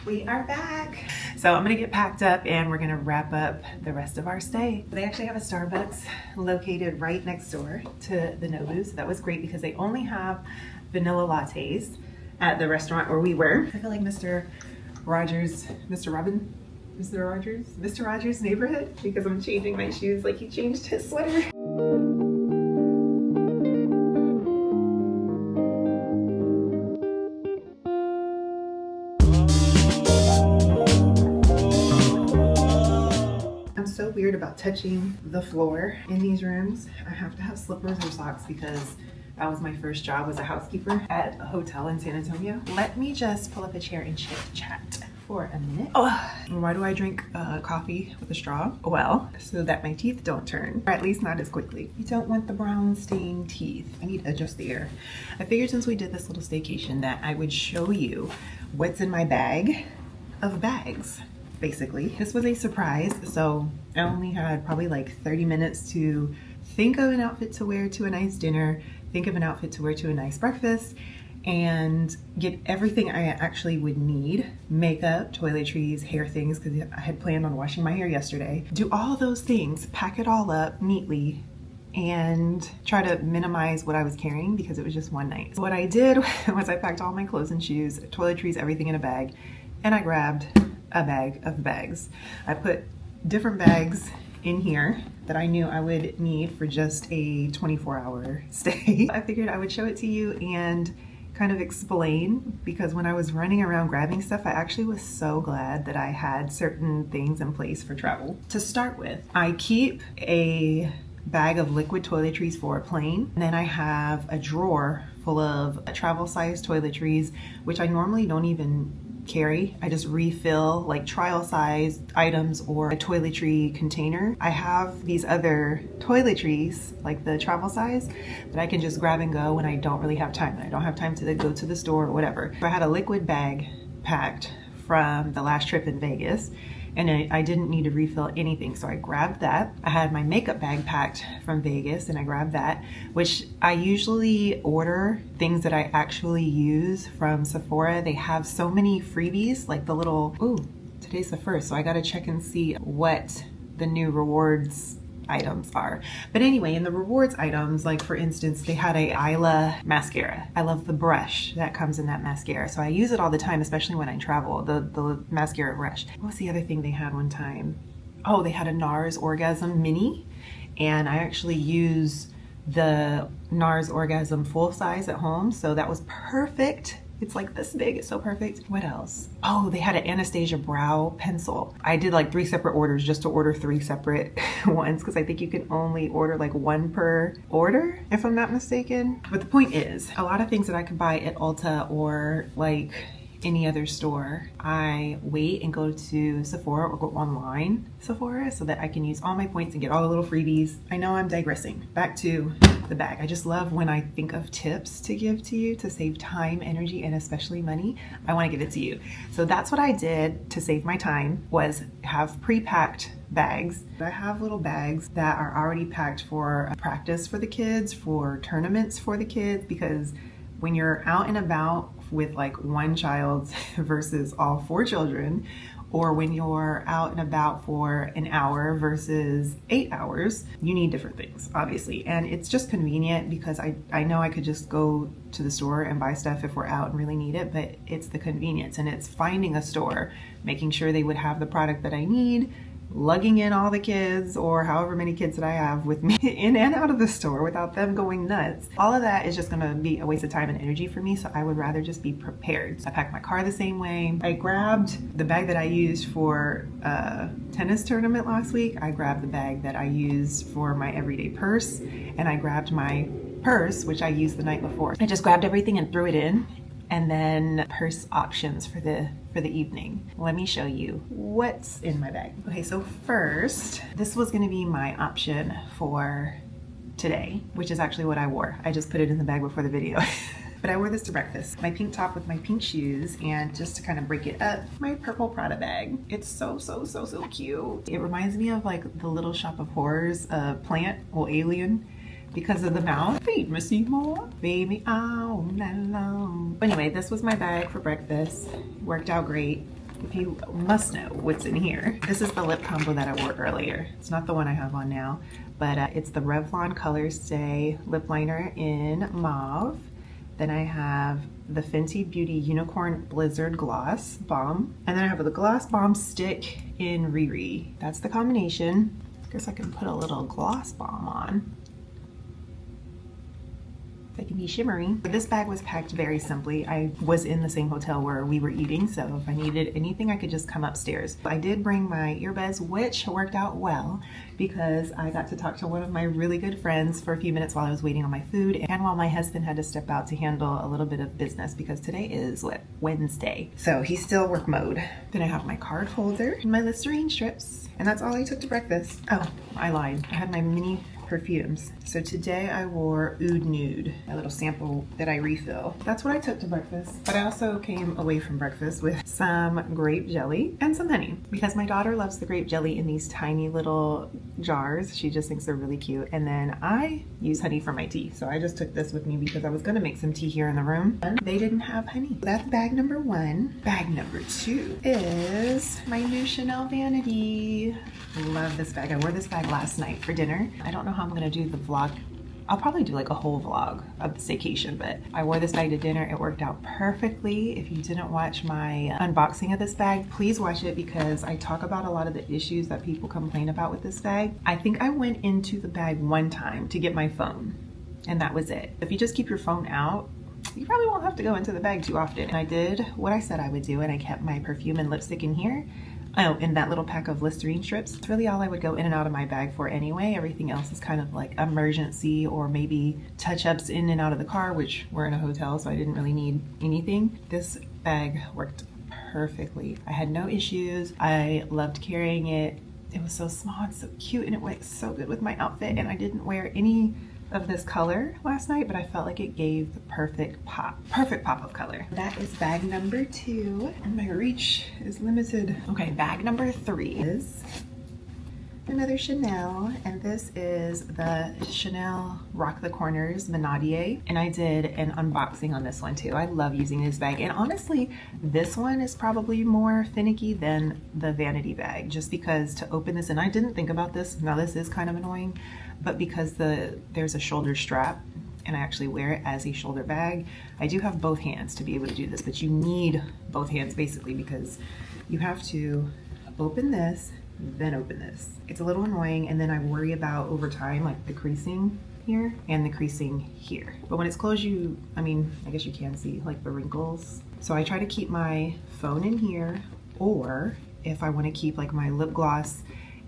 We are back. So I'm gonna get packed up and we're gonna wrap up the rest of our stay. They actually have a Starbucks located right next door to the Nobu. So that was great because they only have vanilla lattes at the restaurant where we were. I feel like Mr. Rogers' neighborhood because I'm changing my shoes like he changed his sweater. I'm so weird about touching the floor in these rooms. I have to have slippers or socks because that was my first job as a housekeeper at a hotel in San Antonio. Let me just pull up a chair and chit chat for a minute. Oh, why do I drink coffee with a straw? Well, so that my teeth don't turn, or at least not as quickly. You don't want the brown stained teeth. I need to adjust the air. I figured since we did this little staycation that I would show you what's in my bag of bags. Basically, this was a surprise, so I only had probably like 30 minutes to think of an outfit to wear to a nice dinner, think of an outfit to wear to a nice breakfast, and get everything I actually would need. Makeup, toiletries, hair things, because I had planned on washing my hair yesterday. Do all those things, pack it all up neatly, and try to minimize what I was carrying because it was just one night. So what I did was I packed all my clothes and shoes, toiletries, everything in a bag, and I grabbed a bag of bags. I put different bags in here that I knew I would need for just a 24-hour stay. I figured I would show it to you and kind of explain, because when I was running around grabbing stuff, I actually was so glad that I had certain things in place for travel. To start with, I keep a bag of liquid toiletries for a plane, and then I have a drawer full of travel size toiletries, which I normally don't even carry. I just refill like trial size items or a toiletry container. I have these other toiletries, like the travel size, that I can just grab and go when I don't really have time. I don't have time to go to the store or whatever. So I had a liquid bag packed from the last trip in Vegas, and I didn't need to refill anything, so I grabbed that. I had my makeup bag packed from Vegas, and I grabbed that, which I usually order things that I actually use from Sephora. They have so many freebies, like the little, ooh, today's the 1st, so I gotta check and see what the new rewards items are. But anyway, in the rewards items, like for instance, they had a Isla mascara. I love the brush that comes in that mascara, so I use it all the time, especially when I travel, the mascara brush. What was the other thing they had one time? Oh, they had a NARS Orgasm Mini, and I actually use the NARS Orgasm full size at home, so that was perfect. It's like this big, it's so perfect. What else? Oh, they had an Anastasia brow pencil. I did like 3 separate orders just to order 3 separate ones, because I think you can only order like 1 per order, if I'm not mistaken. But the point is, a lot of things that I could buy at Ulta or like any other store, I wait and go to Sephora or go online Sephora so that I can use all my points and get all the little freebies. I know I'm digressing. Back to the bag. I just love when I think of tips to give to you to save time, energy, and especially money. I want to give it to you. So that's what I did to save my time, was have pre-packed bags. I have little bags that are already packed for practice for the kids, for tournaments for the kids, because when you're out and about with like 1 child versus all 4 children, or when you're out and about for an hour versus 8 hours, you need different things, obviously. And it's just convenient because I know I could just go to the store and buy stuff if we're out and really need it, but it's the convenience, and it's finding a store, making sure they would have the product that I need, lugging in all the kids, or however many kids that I have with me in and out of the store without them going nuts. All of that is just gonna be a waste of time and energy for me, so I would rather just be prepared. I packed my car the same way. I grabbed the bag that I used for a tennis tournament last week. I grabbed the bag that I used for my everyday purse, and I grabbed my purse, which I used the night before. I just grabbed everything and threw it in, and then purse options for the evening. Let me show you what's in my bag. Okay, so first, this was gonna be my option for today, which is actually what I wore. I just put it in the bag before the video. But I wore this to breakfast. My pink top with my pink shoes, and just to kind of break it up, my purple Prada bag. It's so cute. It reminds me of like the Little Shop of Horrors plant, or alien, because of the mouth. Feed me Seymour, baby all night long. Anyway, this was my bag for breakfast. Worked out great. if you must know what's in here. This is the lip combo that I wore earlier. It's not the one I have on now, but it's the Revlon Color Stay lip liner in mauve. Then I have the Fenty Beauty Unicorn Blizzard Gloss Balm. And then I have the Gloss Balm Stick in Riri. That's the combination. I guess I can put a little gloss balm on. They can be shimmery. This bag was packed very simply. I was in the same hotel where we were eating, so if I needed anything, I could just come upstairs. I did bring my earbuds, which worked out well because I got to talk to one of my really good friends for a few minutes while I was waiting on my food and while my husband had to step out to handle a little bit of business because today is, what, Wednesday. So he's still work mode. Then I have my card holder and my Listerine strips, and that's all I took to breakfast. Oh, I lied. I had my mini perfumes. So today I wore Oud Nude, a little sample that I refill. That's what I took to breakfast. But I also came away from breakfast with some grape jelly and some honey because my daughter loves the grape jelly in these tiny little jars. She just thinks they're really cute. And then I use honey for my tea. So I just took this with me because I was gonna make some tea here in the room. And they didn't have honey. That's bag number one. Bag number two is my new Chanel vanity. Love this bag. I wore this bag last night for dinner. I don't know how I'm gonna do the vlog. I'll probably do like a whole vlog of the staycation, but I wore this bag to dinner. It worked out perfectly. If you didn't watch my unboxing of this bag, please watch it because I talk about a lot of the issues that people complain about with this bag. I think I went into the bag one time to get my phone, and that was it. If you just keep your phone out, you probably won't have to go into the bag too often. And I did what I said I would do, and I kept my perfume and lipstick in here. Oh, and that little pack of Listerine strips. It's really all I would go in and out of my bag for anyway. Everything else is kind of like emergency or maybe touch-ups in and out of the car, which we're in a hotel, so I didn't really need anything. This bag worked perfectly. I had no issues. I loved carrying it. It was so small and so cute, and it went so good with my outfit, and I didn't wear any of this color last night, but I felt like it gave the perfect pop of color. That is bag number two, and my reach is limited. Okay, bag number three is another Chanel, and this is the Chanel Rock the Corners Menadier, and I did an unboxing on this one too. I love using this bag, and honestly, this one is probably more finicky than the vanity bag, just because to open this, and I didn't think about this, now this is kind of annoying, but because there's a shoulder strap, and I actually wear it as a shoulder bag, I do have both hands to be able to do this, but you need both hands basically because you have to open this, then open this. It's a little annoying, and then I worry about over time like the creasing here and the creasing here. But when it's closed, I guess you can see like the wrinkles. So I try to keep my phone in here, or if I want to keep like my lip gloss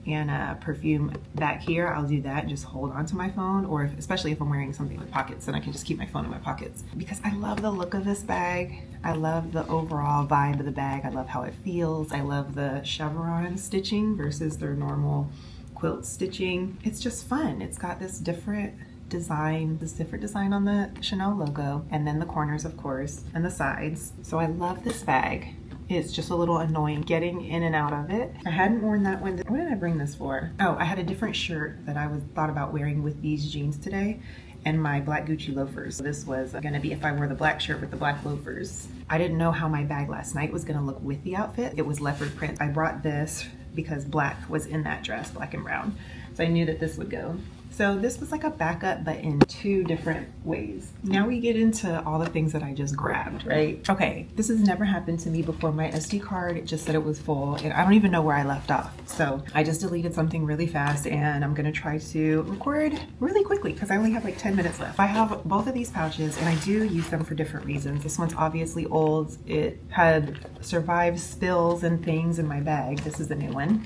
and perfume back here, I'll do that and just hold on to my phone, or especially if I'm wearing something with pockets, then I can just keep my phone in my pockets. Because I love the look of this bag. I love the overall vibe of the bag. I love how it feels. I love the chevron stitching versus their normal quilt stitching. It's just fun. It's got this different design on the Chanel logo, and then the corners, of course, and the sides. So I love this bag. It's just a little annoying getting in and out of it. I hadn't worn that one. What did I bring this for? Oh, I had a different shirt that I thought about wearing with these jeans today and my black Gucci loafers. This was gonna be if I wore the black shirt with the black loafers. I didn't know how my bag last night was gonna look with the outfit. It was leopard print. I brought this because black was in that dress, black and brown. So I knew that this would go. So this was like a backup, but in two different ways. Now we get into all the things that I just grabbed, right? Okay, this has never happened to me before. My SD card just said it was full, and I don't even know where I left off. So I just deleted something really fast, and I'm gonna try to record really quickly because I only have like 10 minutes left. I have both of these pouches, and I do use them for different reasons. This one's obviously old. It had survived spills and things in my bag. This is the new one.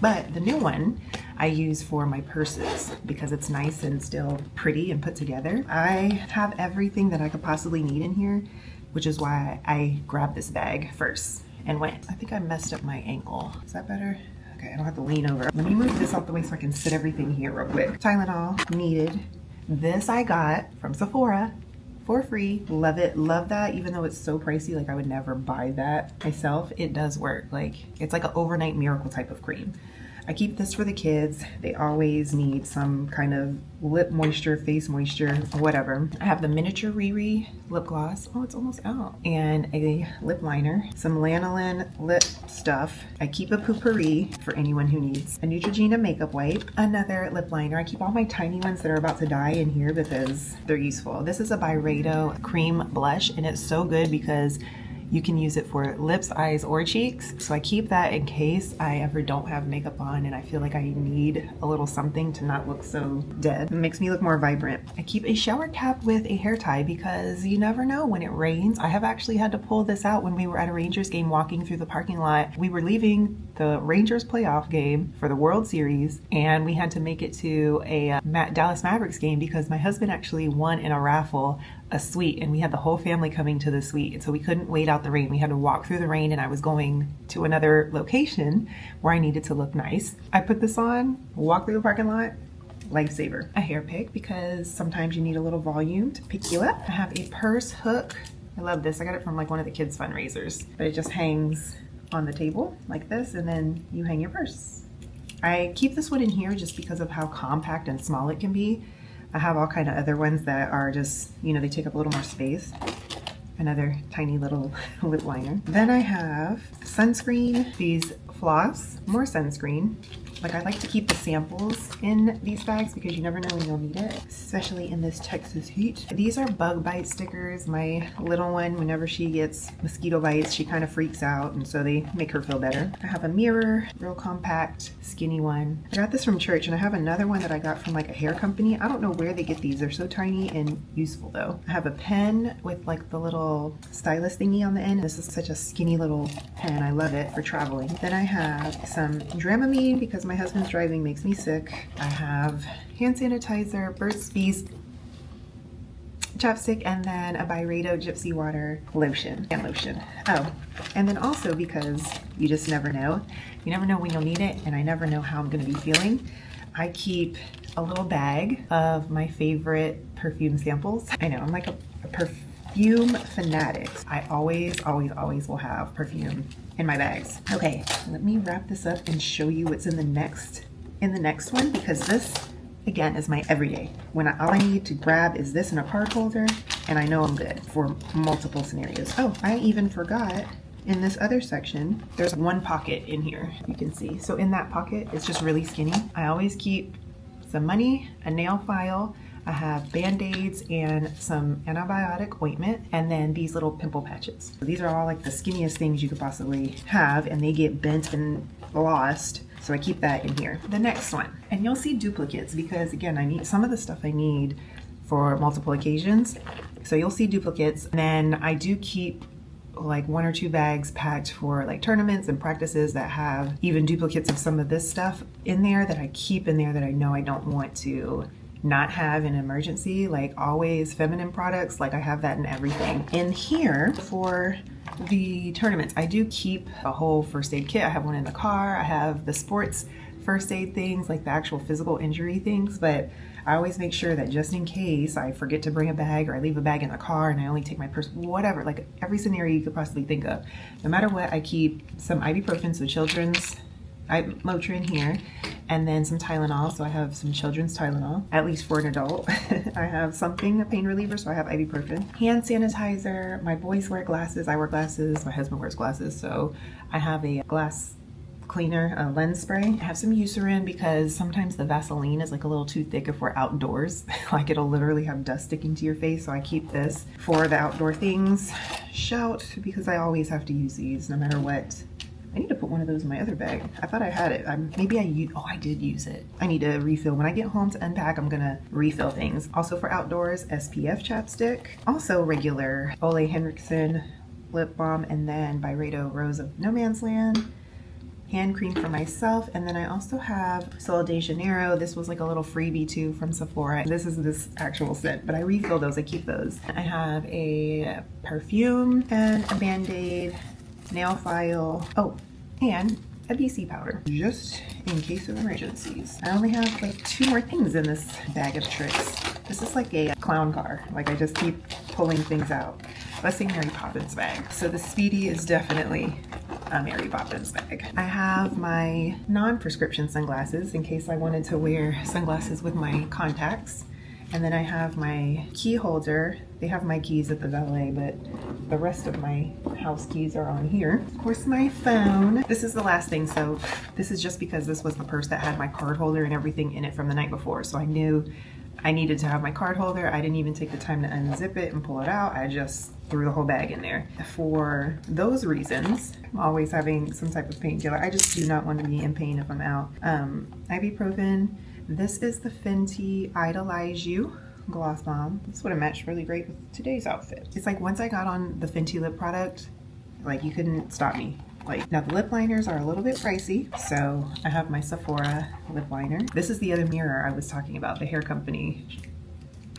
But the new one I use for my purses because it's nice and still pretty and put together. I have everything that I could possibly need in here, which is why I grabbed this bag first and went. I think I messed up my ankle. Is that better? Okay, I don't have to lean over. Let me move this out the way so I can sit everything here real quick. Tylenol, needed. This I got from Sephora for free. Love it, love that. Even though it's so pricey, like I would never buy that myself, it does work. Like it's like an overnight miracle type of cream. I keep this for the kids. They always need some kind of lip moisture, face moisture, whatever. I have the miniature Riri lip gloss. Oh, it's almost out. And a lip liner, some lanolin lip stuff. I keep a potpourri for anyone who needs. A Neutrogena makeup wipe, another lip liner. I keep all my tiny ones that are about to die in here because they're useful. This is a Byredo cream blush, and it's so good because you can use it for lips, eyes, or cheeks. So I keep that in case I ever don't have makeup on and I feel like I need a little something to not look so dead. It makes me look more vibrant. I keep a shower cap with a hair tie because you never know when it rains. I have actually had to pull this out when we were at a Rangers game walking through the parking lot. We were leaving the Rangers playoff game for the World Series, and we had to make it to a Dallas Mavericks game because my husband actually won in a raffle a suite, and we had the whole family coming to the suite, and so we couldn't wait out the rain. We had to walk through the rain, and I was going to another location where I needed to look nice. I put this on, walk through the parking lot, lifesaver. A hair pick because sometimes you need a little volume to pick you up. I have a purse hook. I love this. I got it from like one of the kids' fundraisers, but it just hangs on the table like this, and then you hang your purse. I keep this one in here just because of how compact and small it can be. I have all kind of other ones that are just, you know, they take up a little more space. Another tiny little lip liner. Then I have sunscreen, these floss, more sunscreen. Like, I like to keep the samples in these bags because you never know when you'll need it, especially in this Texas heat. These are bug bite stickers. My little one, whenever she gets mosquito bites, she kind of freaks out, and so they make her feel better. I have a mirror, real compact, skinny one. I got this from church, and I have another one that I got from like a hair company. I don't know where they get these. They're so tiny and useful though. I have a pen with like the little stylus thingy on the end. This is such a skinny little pen. I love it for traveling. Then I have some Dramamine because my husband's driving makes me sick. I have hand sanitizer, Burt's Bees chapstick, and then a Byredo Gypsy Water lotion, hand lotion. Oh, and then also because you just never know. You never know when you'll need it, and I never know how I'm gonna be feeling. I keep a little bag of my favorite perfume samples. I know, I'm like a perfume fanatic. I always will have perfume in my bags. Okay, let me wrap this up and show you what's in the next one, because this again is my everyday. When all I need to grab is this in a card holder, and I know I'm good for multiple scenarios. Oh, I even forgot in this other section, there's one pocket in here, you can see. So in that pocket, it's just really skinny. I always keep some money, a nail file, I have Band-Aids and some antibiotic ointment, and then these little pimple patches. So these are all like the skinniest things you could possibly have, and they get bent and lost. So I keep that in here. The next one, and you'll see duplicates because again, I need some of the stuff I need for multiple occasions. So you'll see duplicates. And then I do keep like 1 or 2 bags packed for like tournaments and practices that have even duplicates of some of this stuff in there that I keep in there that I know I don't want to not have an emergency. Like always feminine products, like I have that in everything. In here for the tournaments, I do keep a whole first aid kit. I have one in the car. I have the sports first aid things, like the actual physical injury things, but I always make sure that just in case I forget to bring a bag or I leave a bag in the car and I only take my purse, whatever, like every scenario you could possibly think of. No matter what, I keep some ibuprofen, so children's Motrin here, and then some Tylenol. So I have some children's Tylenol, at least for an adult. I have something, a pain reliever, so I have ibuprofen. Hand sanitizer. My boys wear glasses. I wear glasses. My husband wears glasses. So I have a glass cleaner, a lens spray. I have some Eucerin because sometimes the Vaseline is like a little too thick if we're outdoors. Like it'll literally have dust sticking to your face. So I keep this for the outdoor things. Shout, because I always have to use these no matter what. I need to put one of those in my other bag. I thought I had it. I did use it. I need to refill. When I get home to unpack, I'm gonna refill things. Also for outdoors, SPF chapstick. Also regular Ole Henriksen lip balm, and then Byredo Rose of No Man's Land. Hand cream for myself, and then I also have Sol de Janeiro. This was like a little freebie too from Sephora. This is this actual scent, but I refill those, I keep those. I have a perfume and a Band-Aid, nail file, oh, and a BC powder, just in case of emergencies. I only have like 2 more things in this bag of tricks. This is like a clown car. Like I just keep pulling things out. Let's say Mary Poppins bag. So the Speedy is definitely a Mary Poppins bag. I have my non-prescription sunglasses in case I wanted to wear sunglasses with my contacts. And then I have my key holder. They have my keys at the valet, but the rest of my house keys are on here. Of course, my phone. This is the last thing, so this is just because this was the purse that had my card holder and everything in it from the night before. So I knew I needed to have my card holder. I didn't even take the time to unzip it and pull it out. I just threw the whole bag in there. For those reasons, I'm always having some type of painkiller. I just do not want to be in pain if I'm out. Ibuprofen. This is the Fenty Idolize You Gloss Bomb. This would have matched really great with today's outfit. It's like once I got on the Fenty lip product, like you couldn't stop me. Like, now the lip liners are a little bit pricey, so I have my Sephora lip liner. This is the other mirror I was talking about, the hair company.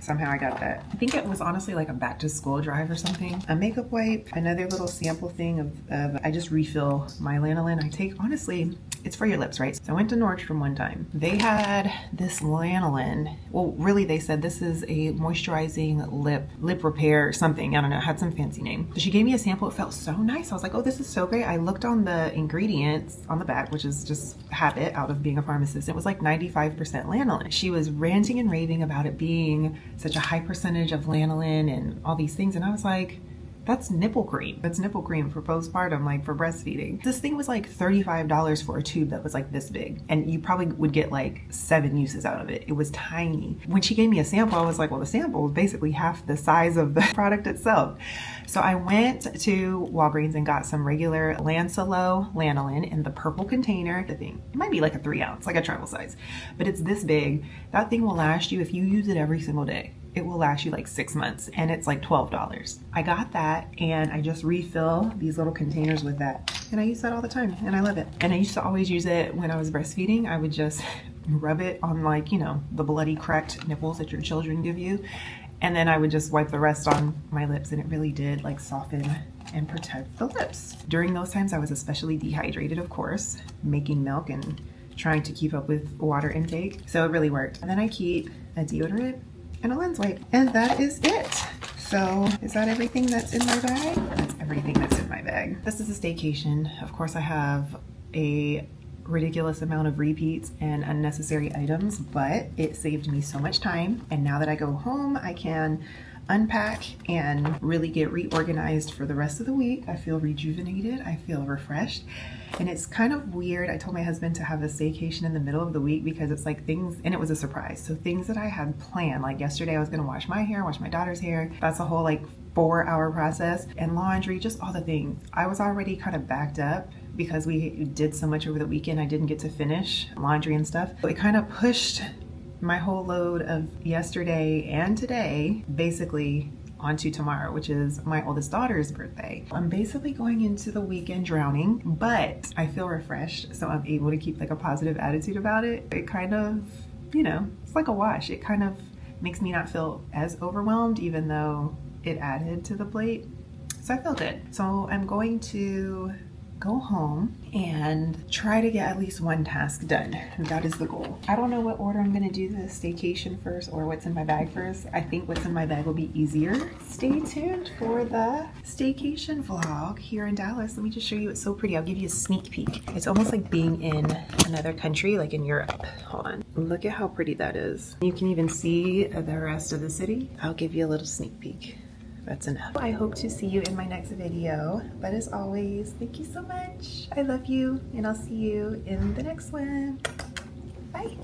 Somehow I got that. I think it was honestly like a back to school drive or something. A makeup wipe, another little sample thing of I just refill my lanolin. I take, honestly, it's for your lips, right? So I went to Nordstrom one time. They had this lanolin. Well, really they said this is a moisturizing lip repair or something. I don't know, it had some fancy name. So she gave me a sample, it felt so nice. I was like, oh, this is so great. I looked on the ingredients on the back, which is just habit out of being a pharmacist. It was like 95% lanolin. She was ranting and raving about it being such a high percentage of lanolin and all these things. And I was like, that's nipple cream. That's nipple cream for postpartum, like for breastfeeding. This thing was like $35 for a tube that was like this big. And you probably would get like 7 uses out of it. It was tiny. When she gave me a sample, I was like, well, the sample is basically half the size of the product itself. So I went to Walgreens and got some regular Lancelo lanolin in the purple container. The thing, it might be like a 3 ounce, like a travel size, but it's this big. That thing will last you if you use it every single day. It will last you like 6 months and it's like $12. I got that and I just refill these little containers with that. And I use that all the time and I love it. And I used to always use it when I was breastfeeding. I would just rub it on, like, you know, the bloody cracked nipples that your children give you. And then I would just wipe the rest on my lips and it really did like soften and protect the lips. During those times I was especially dehydrated, of course, making milk and trying to keep up with water intake. So it really worked. And then I keep a deodorant and a lens wipe. And that is it. So is that everything that's in my bag? That's everything that's in my bag. This is a staycation. Of course I have a ridiculous amount of repeats and unnecessary items, but it saved me so much time. And now that I go home, I can unpack and really get reorganized for the rest of the week. I feel rejuvenated. I feel refreshed. And it's kind of weird. I told my husband to have a staycation in the middle of the week because it's like things, and it was a surprise. So things that I had planned, like yesterday I was gonna wash my hair, wash my daughter's hair. That's a whole like 4-hour process, and laundry, just all the things. I was already kind of backed up because we did so much over the weekend. I didn't get to finish laundry and stuff. It kind of pushed my whole load of yesterday and today basically onto tomorrow, which is my oldest daughter's birthday. I'm basically going into the weekend drowning, but I feel refreshed, so I'm able to keep like a positive attitude about it. It kind of, you know, it's like a wash. It kind of makes me not feel as overwhelmed, even though it added to the plate. So I feel good. So I'm going to go home and try to get at least one task done. That is the goal. I don't know what order I'm gonna do the staycation first or what's in my bag first. I think what's in my bag will be easier. Stay tuned for the staycation vlog here in Dallas. Let me just show you. It's so pretty. I'll give you a sneak peek. It's almost like being in another country, like in Europe. Hold on. Look at how pretty that is. You can even see the rest of the city. I'll give you a little sneak peek. That's enough. I hope to see you in my next video, but as always, thank you so much. I love you, and I'll see you in the next one. Bye.